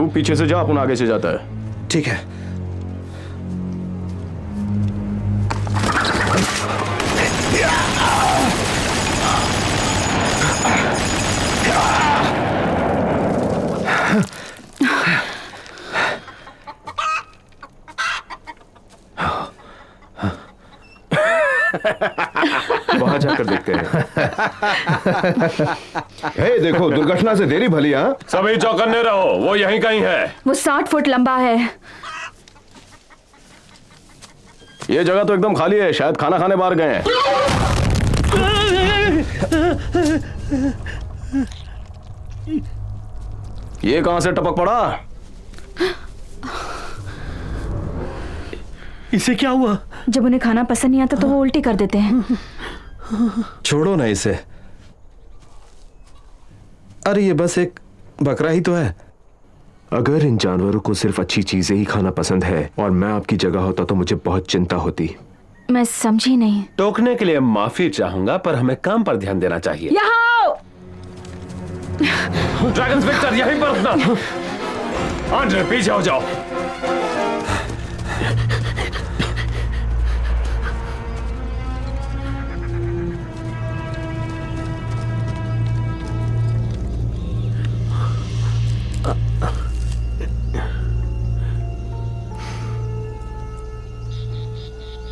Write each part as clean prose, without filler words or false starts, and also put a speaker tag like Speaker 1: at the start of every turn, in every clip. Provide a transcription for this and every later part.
Speaker 1: तू पीछे से जा, अपन आगे से जाता है।
Speaker 2: ठीक है।
Speaker 1: वहां जाकर देखते हैं।
Speaker 3: हे देखो, दुर्घटना से देरी भली। हाँ,
Speaker 1: सभी चौकन्ने रहो, वो यहीं कहीं है।
Speaker 4: वो 60 फुट लंबा है।
Speaker 1: ये जगह तो एकदम खाली है, शायद खाना खाने बाहर गए हैं। ये कहां से टपक पड़ा?
Speaker 5: इसे क्या हुआ?
Speaker 4: जब उन्हें खाना पसंद नहीं आता तो वो उल्टी कर देते हैं।
Speaker 2: छोड़ो ना इसे। अरे ये बस एक बकरा ही तो है।
Speaker 3: अगर इन जानवरों को सिर्फ अच्छी चीजें ही खाना पसंद है और मैं आपकी जगह होता तो मुझे बहुत चिंता होती।
Speaker 4: मैं समझी नहीं।
Speaker 6: टोकने के लिए माफी चाहूंगा, पर हमें काम पर ध्यान देना चाहिए।
Speaker 4: यहाँ आओ।
Speaker 1: ड्रैगन विक्टर, यहीं पर रुकना। आंद्रे, पीछे हो जाओ।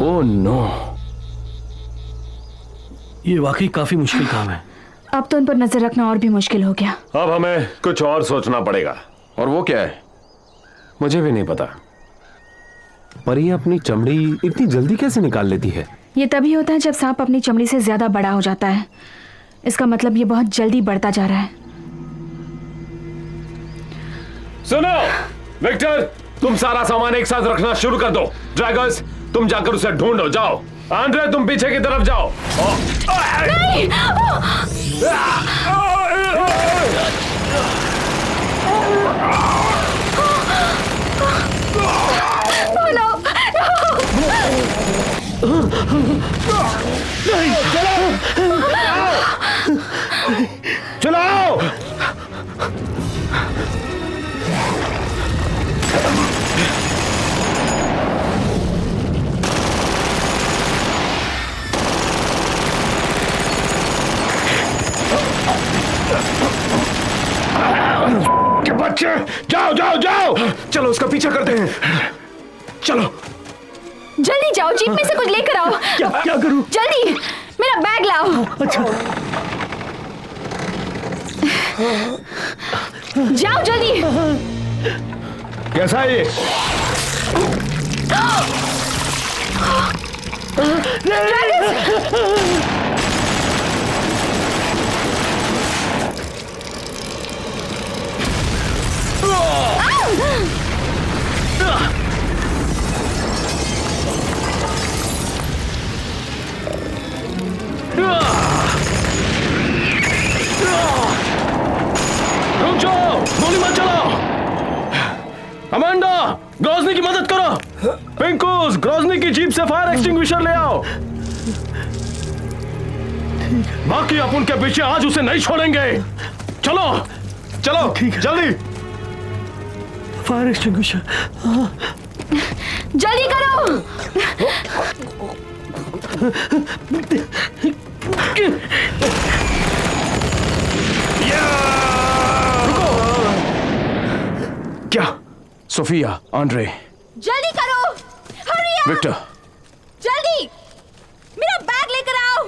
Speaker 1: ओह नो,
Speaker 5: ये वाकई काफी मुश्किल काम है।
Speaker 4: अब तो उन पर नजर रखना और भी मुश्किल हो गया।
Speaker 1: अब हमें कुछ और सोचना पड़ेगा। और वो क्या है?
Speaker 6: मुझे भी नहीं पता, पर ये अपनी चमड़ी इतनी जल्दी कैसे निकाल लेती है?
Speaker 4: ये तभी होता है जब सांप अपनी चमड़ी से ज्यादा बड़ा हो जाता है। इसका मतलब ये बहुत जल्दी बढ़ता जा रहा है।
Speaker 1: सुनो विक्टर, तुम सारा सामान एक साथ रखना शुरू कर दो। ड्रैगन्स, तुम जाकर उसे ढूंढो, जाओ। आंद्रे, तुम पीछे की तरफ जाओ।
Speaker 4: नहीं!
Speaker 3: चलाओ। के बच्चे, जाओ जाओ जाओ।
Speaker 1: चलो उसका पीछा करते हैं। चलो
Speaker 4: जल्दी जाओ, जीप में से कुछ लेकर आओ।
Speaker 5: क्या करूं?
Speaker 4: जल्दी, मेरा बैग लाओ।
Speaker 5: अच्छा,
Speaker 4: जाओ जल्दी।
Speaker 3: कैसा है ये?
Speaker 1: रुक जाओ, गोली मत चलाओ। अमांडा, ग्रोजनी की मदद करो। पिंकूस, ग्रोजनी की जीप से फायर एक्सटिंग्विशर ले आओ। बाकी अपन के पीछे आज उसे नहीं छोड़ेंगे। चलो चलो, जल्दी।
Speaker 5: Fire extinguisher.
Speaker 4: जल्दी करो।
Speaker 1: क्या? सोफिया, आंद्रे,
Speaker 4: जल्दी करो। Hurry up.
Speaker 1: विक्टर,
Speaker 4: जल्दी, मेरा बैग लेकर आओ।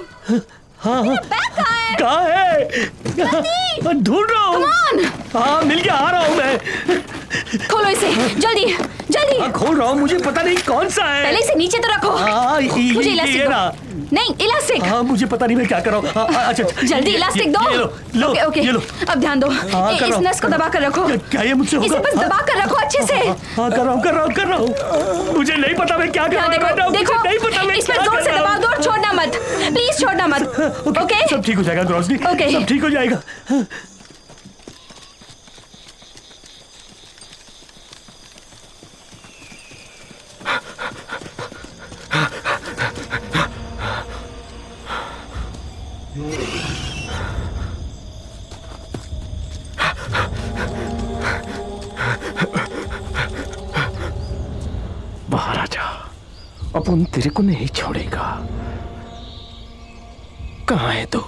Speaker 5: हाँ
Speaker 4: मेरा बैग कहाँ है?
Speaker 5: कहाँ है?
Speaker 4: जल्दी।
Speaker 5: ढूंढ रहा हूँ।
Speaker 4: Come on!
Speaker 5: हाँ, मिल गया, आ रहा हूँ मैं।
Speaker 4: खोलो इसे, जल्दी जल्दी।
Speaker 5: हाँ, खोल रहा हूँ, मुझे पता नहीं कौन सा है।
Speaker 4: पहले इसे नीचे तो रखो।
Speaker 5: हाँ,
Speaker 4: मुझे
Speaker 5: ये
Speaker 4: इलास्टिक
Speaker 5: ना।
Speaker 4: दो। नहीं, इलास्टिक।
Speaker 5: हाँ, मुझे पता नहीं मैं क्या कर रहा हूँ। अच्छा,
Speaker 4: जल्दी इलास्टिक दो।
Speaker 5: ये लो,
Speaker 4: ओके ओके,
Speaker 5: ये लो।
Speaker 4: अब ध्यान दो।
Speaker 5: हाँ, कर
Speaker 4: इस
Speaker 5: रहा हूँ।
Speaker 4: नस को दबा कर रखो।
Speaker 5: क्या ये मुझसे होगा?
Speaker 4: इसे बस दबा कर रखो अच्छे से।
Speaker 5: हाँ, कर रहा हूँ। मुझे नहीं पता मैं क्या कर रहा
Speaker 4: यहाँ
Speaker 5: हूँ।
Speaker 4: देखो देखो,
Speaker 5: नहीं पता मैं
Speaker 4: इसमें
Speaker 5: क्या
Speaker 4: जोर
Speaker 5: कर
Speaker 4: से
Speaker 5: रहा
Speaker 4: दबाओ,
Speaker 5: हूँ।
Speaker 4: जोर छोड़ना मत, प्लीज छोड़ना मत। ओके,
Speaker 5: सब ठीक हो जाएगा ग्रोसरी।
Speaker 4: ओके।
Speaker 5: सब ठीक हो जाएगा।
Speaker 6: अपन तेरे को नहीं छोड़ेगा। कहाँ है तू?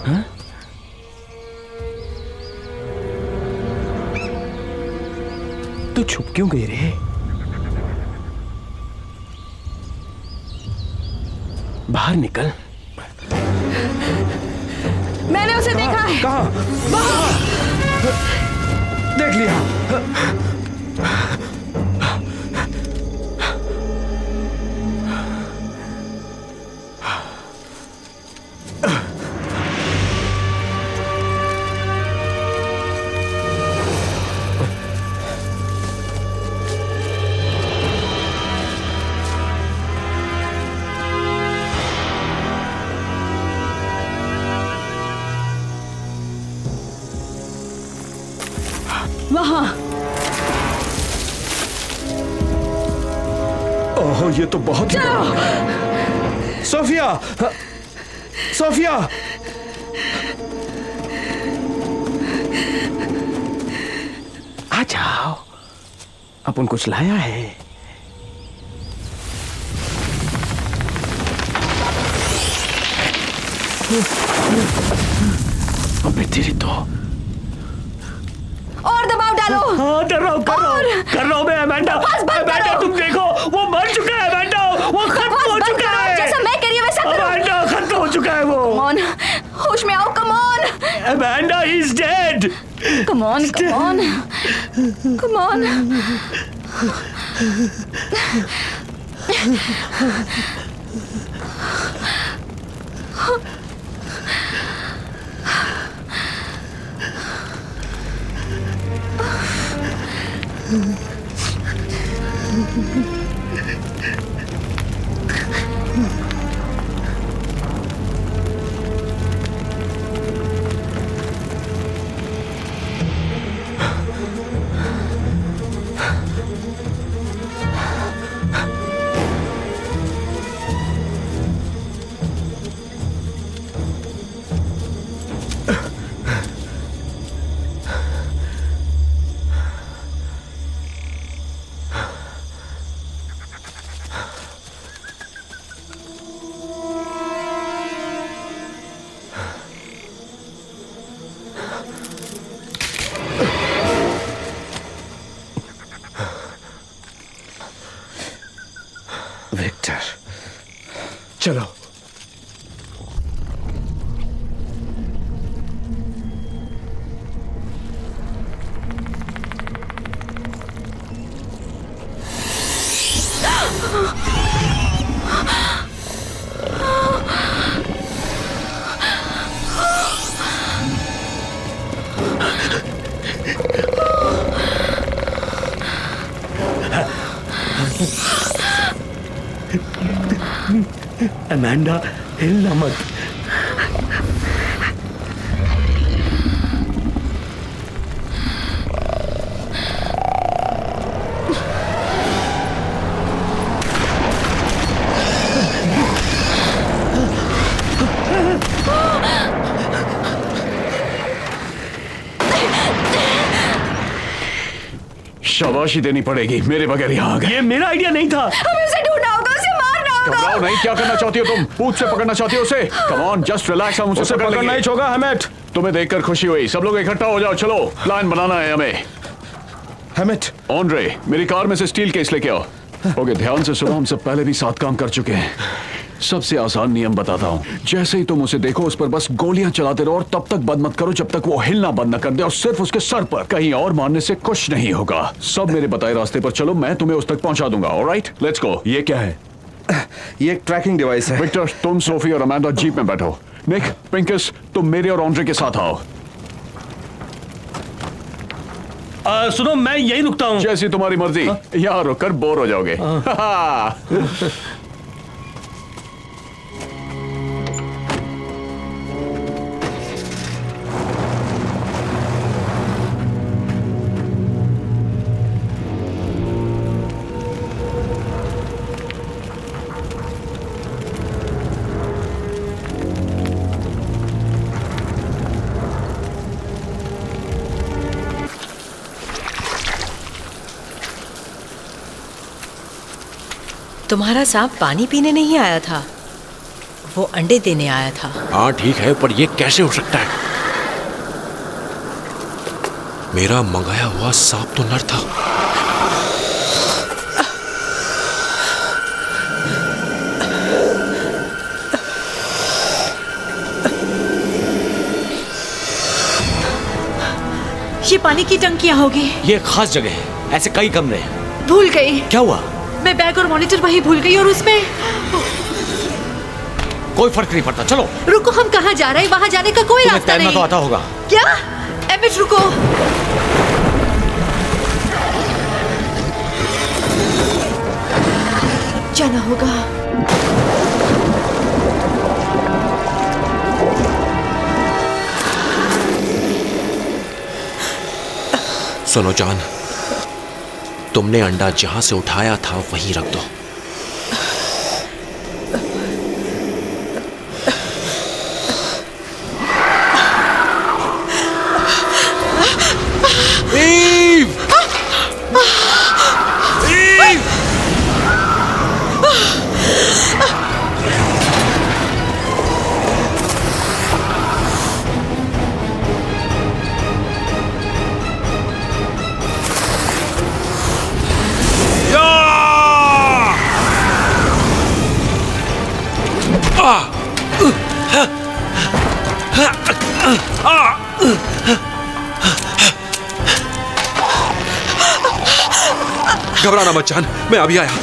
Speaker 6: हाँ? तू छुप क्यों गई रे? बाहर निकल।
Speaker 4: मैंने उसे देखा है।
Speaker 2: कहाँ? देख लिया।
Speaker 4: वहां।
Speaker 2: ओह, ये तो बहुत ही सोफिया, सोफिया,
Speaker 6: आ जाओ, अपन कुछ लाया है। अबे तेरी तो।
Speaker 4: और दबाव डालो।
Speaker 5: हाँ कर रहा हूँ मैं। अमेंडा, अमेंडा तुम देखो, वो मर चुका है। अमेंडा, वो खत्म हो चुका है।
Speaker 4: जैसा मैं कह रही हूँ वैसा करो।
Speaker 5: अमेंडा खत्म हो चुका है वो।
Speaker 4: कम ऑन, होश में आओ। Come on.
Speaker 5: Amanda he is dead.
Speaker 4: Come on, come on, come on.
Speaker 2: Victor,
Speaker 3: चलो।
Speaker 5: अमेंडा, हिलना मत।
Speaker 1: शाबाशी देनी पड़ेगी, मेरे बगैर यहाँ आ गए।
Speaker 5: ये मेरा आइडिया नहीं था।
Speaker 4: हमें उसे ढूंढना होगा, उसे मारना होगा।
Speaker 1: घबराओ नहीं, क्या करना चाहती हो तुम? पूछ से पकड़ना चाहती हो उसे? कम ऑन, जस्ट रिलैक्स, हम उसे पकड़
Speaker 2: पकड़ना ही
Speaker 1: लेंगे।
Speaker 2: होगा। हेमेट,
Speaker 1: तुम्हें देखकर खुशी हुई। सब लोग इकट्ठा हो जाओ, चलो, प्लान बनाना है हमें।
Speaker 2: हेमेट,
Speaker 1: ऑन्ड्रे, मेरी कार में से स्टील केस लेके आओ। ओके, ध्यान से सुनो, हम सब पहले भी 7 काम कर चुके हैं। सबसे आसान नियम बताता हूँ, जैसे ही तुम उसे देखो उस पर बस गोलियां चलाते रहो और तब तक बंद मत करो जब तक वो हिलना बंद न कर दे, और सिर्फ उसके सर पर। कहीं और मारने से कुछ नहीं होगा। सब मेरे बताए रास्ते पर चलो, मैं तुम्हें उस तक पहुंचा दूंगा। Alright, let's go. ये क्या है?
Speaker 2: ये एक ट्रैकिंग डिवाइस है।
Speaker 1: विक्टर, तुम, सोफी और अमेंडा जीप में बैठो। निक, पिंकस, तुम मेरे और ऑन्ड्रे के साथ आओ।
Speaker 5: सुनो, मैं यही रुकता हूँ।
Speaker 1: जैसी तुम्हारी मर्जी। यहाँ रुककर बोर हो जाओगे।
Speaker 7: तुम्हारा सांप पानी पीने नहीं आया था, वो अंडे देने आया था।
Speaker 8: हाँ ठीक है, पर ये कैसे हो सकता है? मेरा मंगाया हुआ सांप तो नर था।
Speaker 7: ये पानी की टंकियां होगी।
Speaker 5: ये एक खास जगह है, ऐसे कई कमरे हैं।
Speaker 7: भूल गई।
Speaker 5: क्या हुआ?
Speaker 7: मैं बैग और मॉनिटर वहीं भूल गई और उसमें।
Speaker 5: कोई फर्क नहीं पड़ता, चलो।
Speaker 7: रुको, हम कहाँ जा रहे हैं? वहाँ जाने का कोई
Speaker 5: तुम्हें
Speaker 7: रास्ता
Speaker 5: तैरना
Speaker 7: नहीं।
Speaker 5: तो आता होगा।
Speaker 7: क्या? एमिट रुको। जाना होगा।
Speaker 8: सुनो जान, तुमने अंडा जहां से उठाया था वहीं रख दो। ईव! ईव! घबराना मत जान, मैं अभी आया।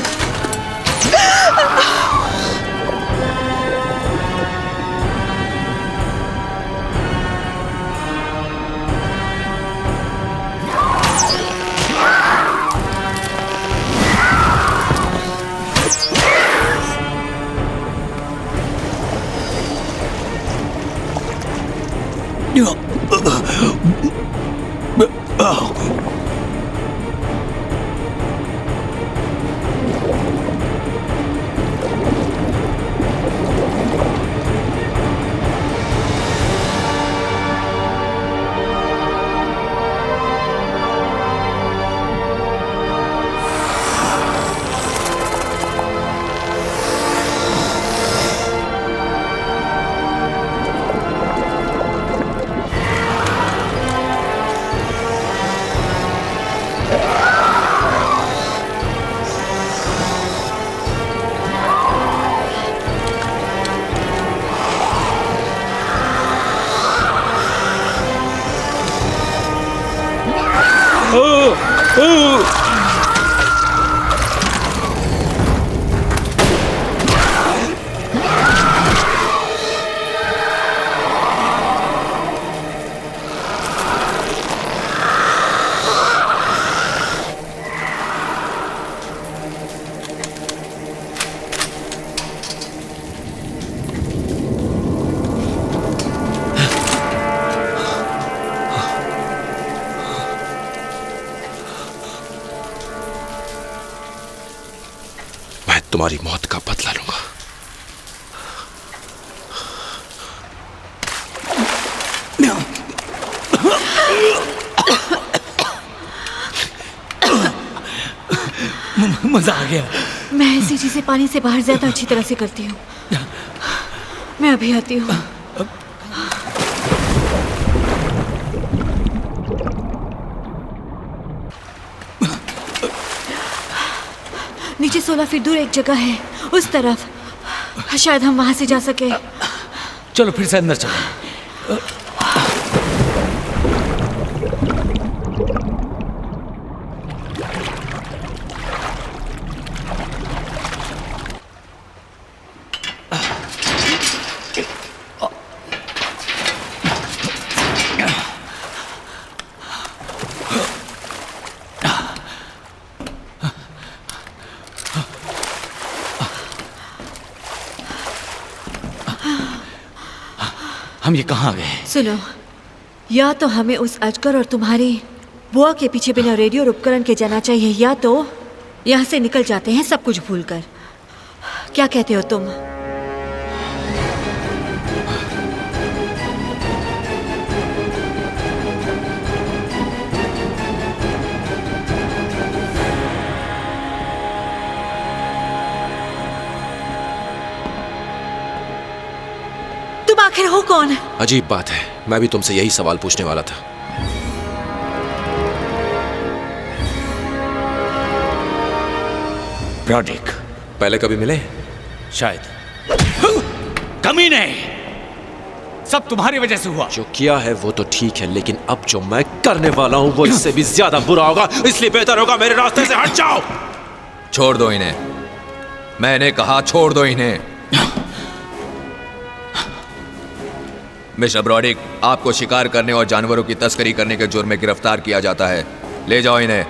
Speaker 8: तुम्हारी मौत का बदला लूंगा।
Speaker 5: मजा आ गया।
Speaker 7: मैं ऐसी चीजें पानी से बाहर ज्यादा अच्छी तरह से करती हूँ। मैं अभी आती हूँ। नीचे 16 फीट दूर एक जगह है, उस तरफ। शायद हम वहां से जा सके।
Speaker 5: चलो फिर से अंदर चलो। हम ये कहाँ आ गए?
Speaker 7: सुनो, या तो हमें उस अजगर और तुम्हारी बुआ के पीछे बिना रेडियो और उपकरण के जाना चाहिए, या तो यहाँ से निकल जाते हैं सब कुछ भूलकर। क्या कहते हो तुम? आखिर हो कौन?
Speaker 8: अजीब बात है, मैं भी तुमसे यही सवाल पूछने वाला था।
Speaker 5: ब्रॉडिक
Speaker 8: पहले कभी मिले?
Speaker 5: शायद। कमी नहीं, सब तुम्हारी वजह से हुआ।
Speaker 8: जो किया है वो तो ठीक है, लेकिन अब जो मैं करने वाला हूं वो इससे भी ज्यादा बुरा होगा, इसलिए बेहतर होगा मेरे रास्ते से हट जाओ।
Speaker 9: छोड़ दो इन्हें, मैंने कहा छोड़ दो इन्हें। मिस्टर ब्रॉडिक, आपको शिकार करने और जानवरों की तस्करी करने के जुर्म में गिरफ्तार किया जाता है। ले जाओ इन्हें।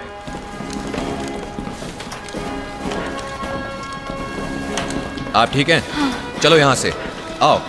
Speaker 9: आप ठीक हैं? चलो यहां से आओ।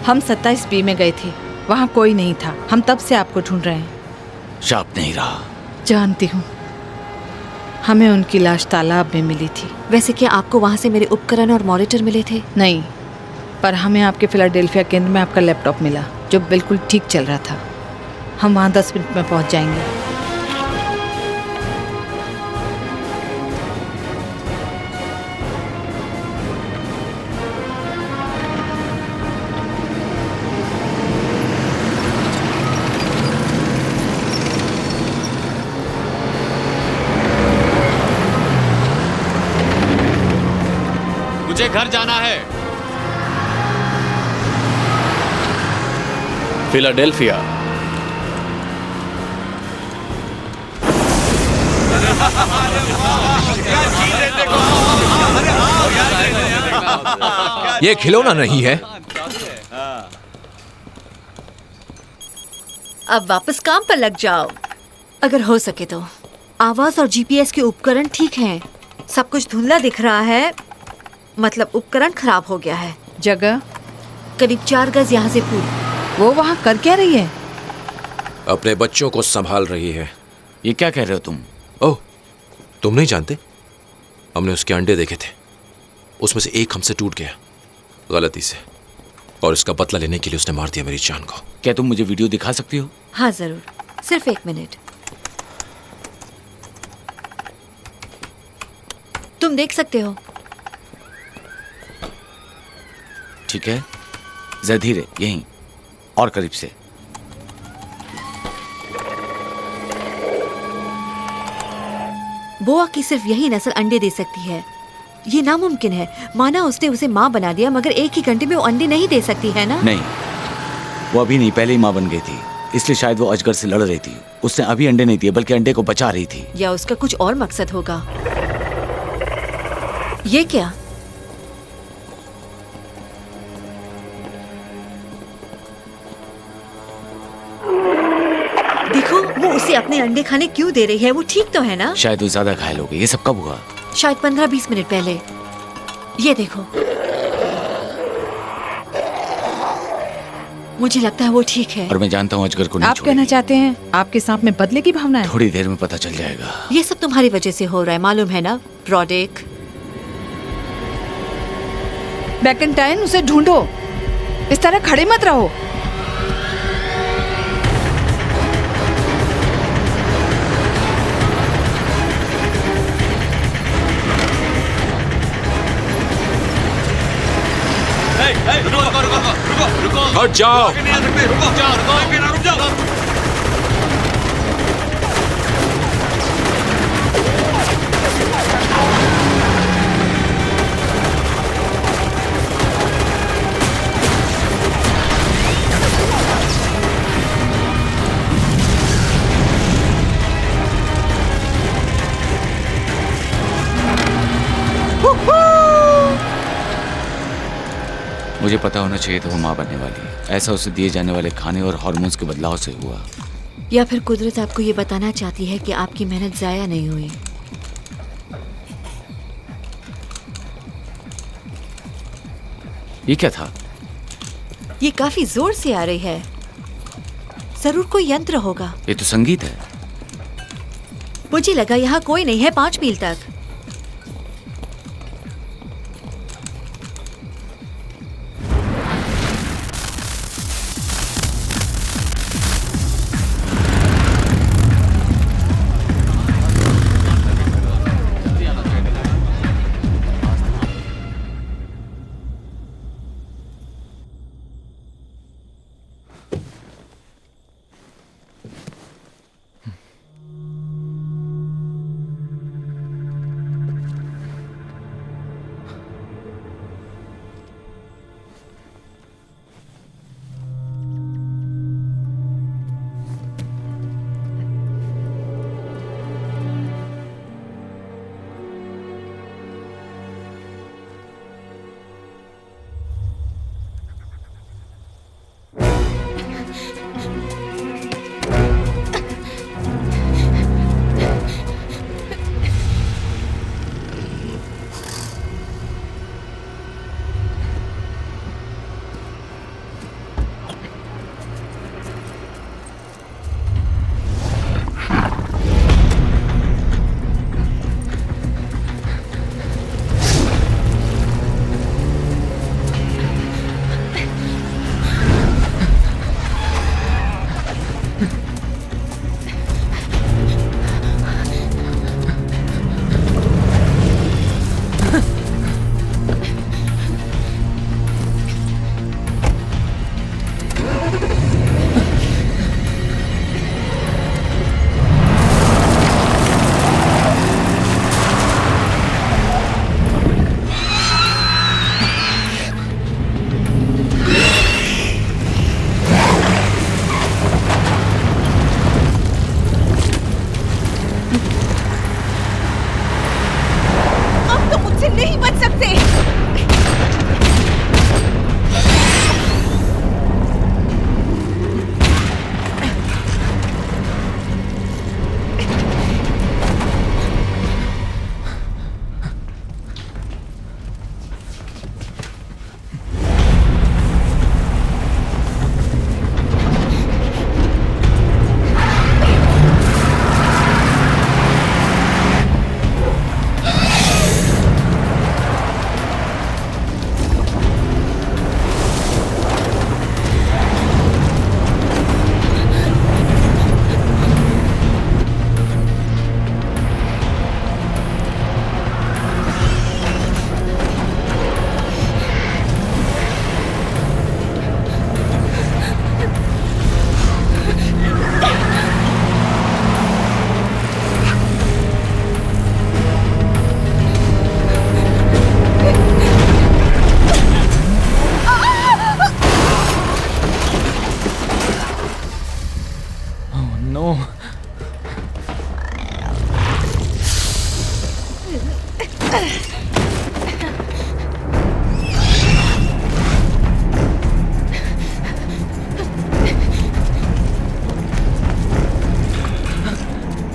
Speaker 10: हम 27B में गए थे, वहाँ कोई नहीं था। हम तब से आपको ढूंढ रहे हैं।
Speaker 5: शाप नहीं रहा।
Speaker 10: जानती हूँ, हमें उनकी लाश तालाब में मिली थी।
Speaker 7: वैसे क्या आपको वहाँ से मेरे उपकरण और मॉनिटर मिले थे?
Speaker 10: नहीं, पर हमें आपके फिलाडेल्फिया केंद्र में आपका लैपटॉप मिला जो बिल्कुल ठीक चल रहा था। हम वहाँ 10 मिनट में पहुँच जाएंगे।
Speaker 5: मुझे घर जाना है। फिलाडेल्फिया।
Speaker 9: ये खिलौना नहीं है।
Speaker 7: अब वापस काम पर लग जाओ, अगर हो सके तो। आवाज और जीपीएस के उपकरण ठीक हैं। सब कुछ धुंधला दिख रहा है, मतलब उपकरण खराब हो गया है।
Speaker 10: जगह
Speaker 7: करीब 4 गज यहाँ से पूरी।
Speaker 10: वो वहाँ कर क्या रही है?
Speaker 8: अपने बच्चों को संभाल रही है।
Speaker 5: ये क्या कह रहे हो तुम?
Speaker 8: ओह, तुम नहीं जानते? हमने उसके अंडे देखे थे, उसमें से एक हमसे टूट गया गलती से, और इसका बदला लेने के लिए उसने मार दिया मेरी जान को।
Speaker 5: क्या तुम मुझे वीडियो दिखा सकती हो?
Speaker 7: हाँ जरूर, सिर्फ 1 मिनट। तुम देख सकते हो।
Speaker 5: ठीक है, जरा धीरे, यहीं और करीब से।
Speaker 7: बोआ की सिर्फ यही नस्ल अंडे दे सकती है। ये नामुमकिन है। माना उसने उसे माँ बना दिया, मगर 1 ही घंटे में वो अंडे नहीं दे सकती है ना?
Speaker 5: नहीं, वो अभी नहीं, पहले ही माँ बन गई थी, इसलिए शायद वो अजगर से लड़ रही थी। उसने अभी अंडे नहीं दिए, बल्कि अंडे को बचा रही थी।
Speaker 7: या उसका कुछ और मकसद होगा। ये क्या? देखो, वो उसे अपने अंडे खाने क्यों दे रही है? वो ठीक तो है ना?
Speaker 5: शायद वो ज्यादा घायल हो गई। ये सब कब हुआ?
Speaker 7: शायद 15-20 मिनट पहले। ये देखो, मुझे लगता है वो ठीक है।
Speaker 5: और मैं जानता हूँ अजगर को नहीं
Speaker 10: आप कहना चाहते हैं आपके सांप में बदले की भावना है?
Speaker 5: थोड़ी देर में पता चल जाएगा।
Speaker 7: ये सब तुम्हारी वजह से हो रहा है, मालूम है ना ब्रॉडिक?
Speaker 10: बैकेंटाइन, उसे ढूंढो, इस तरह खड़े मत रहो।
Speaker 8: हट जाओ।
Speaker 5: मुझे पता होना चाहिए था वो माँ बनने वाली है। ऐसा उसे दिए जाने वाले खाने और हार्मोन्स के बदलाव से हुआ।
Speaker 7: या फिर कुदरत आपको ये बताना चाहती है कि आपकी मेहनत जाया नहीं हुई।
Speaker 5: ये क्या था?
Speaker 7: ये काफी जोर से आ रही है। जरूर कोई यंत्र होगा।
Speaker 5: ये तो संगीत है।
Speaker 7: मुझे लगा यहाँ कोई नहीं है 5 मील तक।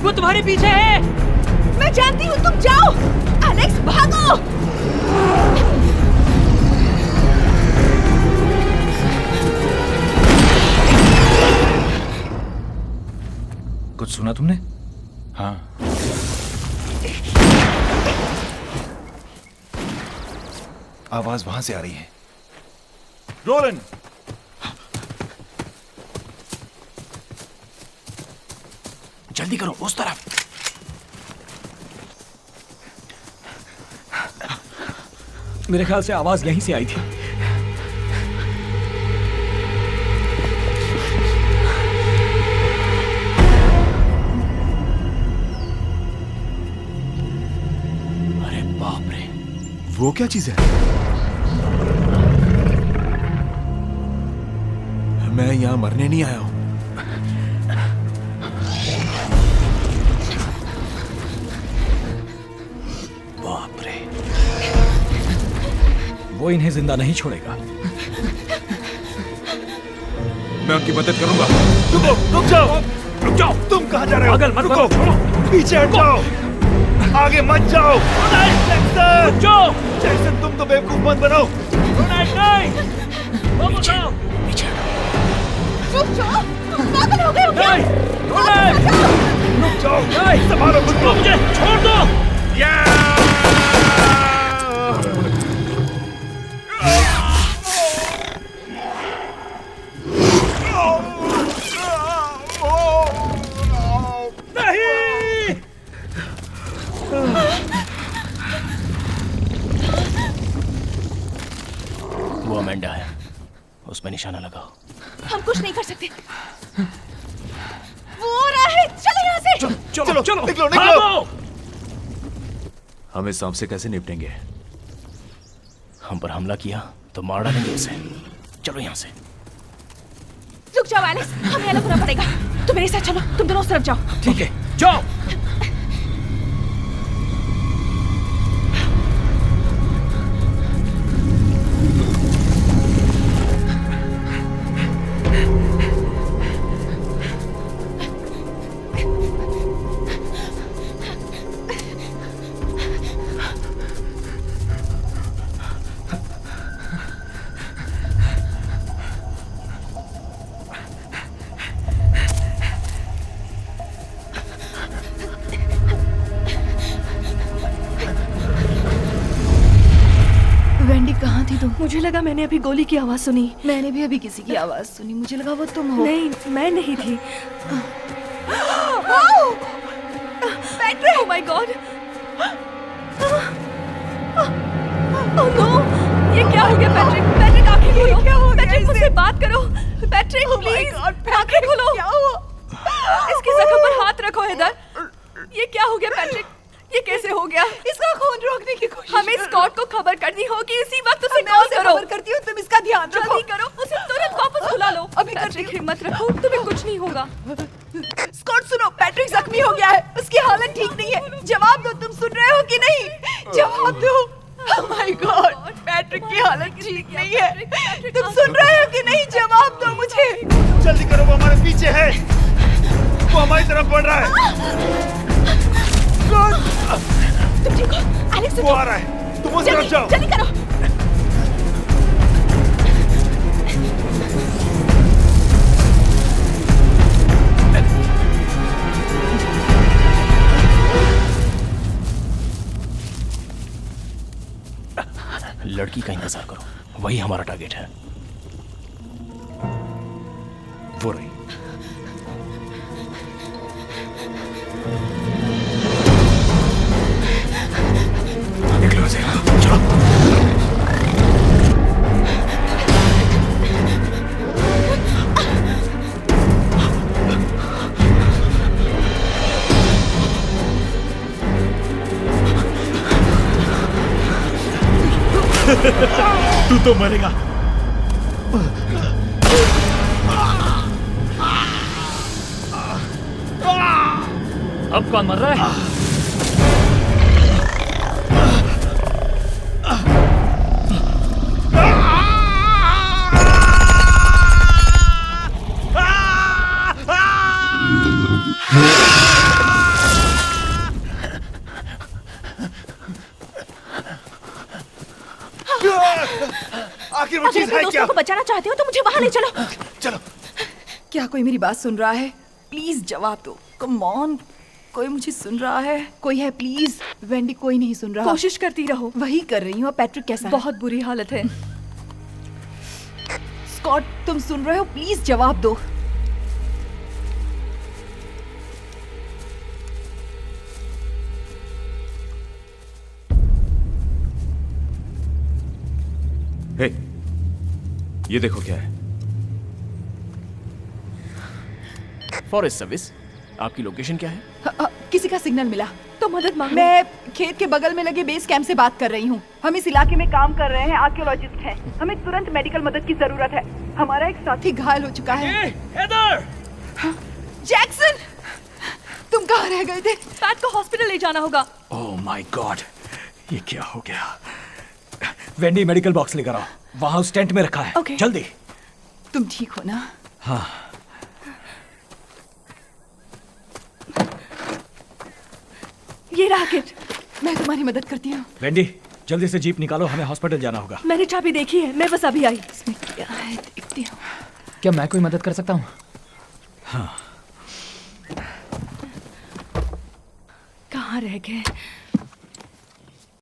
Speaker 5: वो तुम्हारे पीछे है।
Speaker 7: मैं जानती हूँ, तुम जाओ। एलेक्स भागो।
Speaker 2: कुछ सुना तुमने? हाँ। आवाज वहां से आ रही है। रोलन!
Speaker 5: जल्दी करो, उस तरफ। मेरे ख्याल से आवाज यहीं से आई थी। अरे बाप रे,
Speaker 2: वो क्या चीज है? मैं यहां मरने नहीं आया हूं।
Speaker 5: वो इन्हें जिंदा नहीं छोड़ेगा।
Speaker 2: मैं उनकी मदद करूंगा। रुको, रुक जाओ, रुक जाओ। तुम कहां जा रहे हो?
Speaker 5: पागल मत
Speaker 2: रुको,
Speaker 5: छोड़ो।
Speaker 2: पीछे हट जाओ, आगे मत जाओ।
Speaker 5: रुक जाओ।
Speaker 2: जैक्सन, तुम तो बेवकूफ मत बनाओ।
Speaker 7: रुक जाओ, तुम पागल हो गए हो क्या?
Speaker 5: रुक
Speaker 2: संभालो खुद को, मुझे छोड़ दो। नहीं।
Speaker 5: वो अमेंडा है, उस पर निशाना लगाओ।
Speaker 4: हम कुछ नहीं कर सकते। वो आ रहा है, चलो यहाँ से।
Speaker 2: चलो चलो निकलो निकलो। हम इस सांप से कैसे निपटेंगे?
Speaker 5: हम पर हमला किया तो मार डालेंगे उसे। चलो यहाँ से।
Speaker 4: रुक जाओ एलेक्स, हमें अलग होना पड़ेगा। तुम मेरे साथ चलो, तुम दोनों उस तरफ जाओ।
Speaker 5: ठीक है, जाओ।
Speaker 10: वेंडी कहाँ थी तुम?
Speaker 11: मुझे लगा मैंने अभी गोली की आवाज सुनी।
Speaker 10: मैंने भी अभी किसी की आवाज सुनी, मुझे लगा वो तुम हो।
Speaker 11: नहीं, मैं नहीं थी।
Speaker 4: Oh my god! Oh no! ये क्या हो गया पैट्रिक? पैट्रिक आंखें खोलो। क्या हो गया? पैट्रिक मुझसे बात करो। पैट्रिक प्लीज आंखें खोलो। क्या हुआ? इसकी जख्म पर हाथ रखो हेदर। ये क्या हो गया पैट्रिक? ये कैसे हो गया? इसका खून रोकने की कोशिश। हमें स्कॉट को खबर करनी होगी इसी वक्त। उसे कॉल करो। खबर करती हूँ, तुम इसका ध्यान रखो। जल्दी करो, उसे तुरंत वापस बुला लो। अभी पैट्रिक हिम्मत रखो, तुम्हें कुछ नहीं होगा।
Speaker 11: स्कॉट सुनो, पैट्रिक जख्मी हो गया है, उसकी हालत ठीक नहीं है। जवाब दो, तुम सुन रहे हो कि नहीं? जवाब दो। Oh my God, पैट्रिक की हालत ठीक नहीं है। तुम सुन रहे हो कि नहीं? जवाब दो मुझे।
Speaker 2: जल्दी करो, वो हमारे पीछे है। वो हमारी तरफ बढ़ रहा है।
Speaker 4: तुम ठीक हो? एलेक्स
Speaker 2: वो आ रहा है, तुम उस तरफ जाओ।
Speaker 4: जल्दी करो।
Speaker 5: लड़की का इंतजार करो, वही हमारा टारगेट है।
Speaker 2: वो रही। निकलो से, चलो। तू तो मरेगा।
Speaker 5: अब कौन मर रहा है?
Speaker 2: आखिर वो चीज है क्या?
Speaker 4: को बचाना चाहते हो तो मुझे वहां ले चलो।
Speaker 2: चलो।
Speaker 11: क्या कोई मेरी बात सुन रहा है? प्लीज जवाब दो। कम ऑन, कोई मुझे सुन रहा है? कोई है प्लीज? वेंडी कोई नहीं सुन रहा।
Speaker 4: कोशिश करती रहो।
Speaker 11: वही कर रही हूँ। पैट्रिक कैसा है?
Speaker 4: बहुत बुरी हालत है।
Speaker 11: स्कॉट तुम सुन रहे हो? प्लीज जवाब दो।
Speaker 2: हे, ये देखो क्या है।
Speaker 5: फॉरेस्ट सर्विस, आपकी लोकेशन क्या है?
Speaker 11: किसी का सिग्नल मिला
Speaker 4: तो मदद मांगो।
Speaker 11: मैं खेत के बगल में लगे बेस कैंप से बात कर रही हूँ। हम इस इलाके में काम कर रहे हैं, आर्कियोलॉजिस्ट हैं। हमें तुरंत मेडिकल मदद की जरूरत है। हमारा एक साथी घायल हो चुका है।
Speaker 5: हेदर!
Speaker 11: जैक्सन, तुम कहाँ रह गए थे?
Speaker 4: पैट को हॉस्पिटल ले जाना होगा।
Speaker 5: ओह माय गॉड, ये क्या हो गया? वेंडी मेडिकल बॉक्स लेकर आओ, वहां उस टेंट में रखा है।
Speaker 11: Okay.
Speaker 5: जल्दी।
Speaker 11: तुम ठीक हो ना?
Speaker 5: हाँ।
Speaker 11: ये रैकेट, मैं तुम्हारी मदद करती हूँ।
Speaker 5: वेंडी, जल्दी से जीप निकालो, हमें हॉस्पिटल जाना होगा।
Speaker 4: मैंने चाबी देखी है, मैं बस अभी आई।
Speaker 11: इसमें क्या है देखती हूँ।
Speaker 5: क्या मैं कोई मदद कर सकता हूँ? हाँ।
Speaker 4: कहाँ रह गए?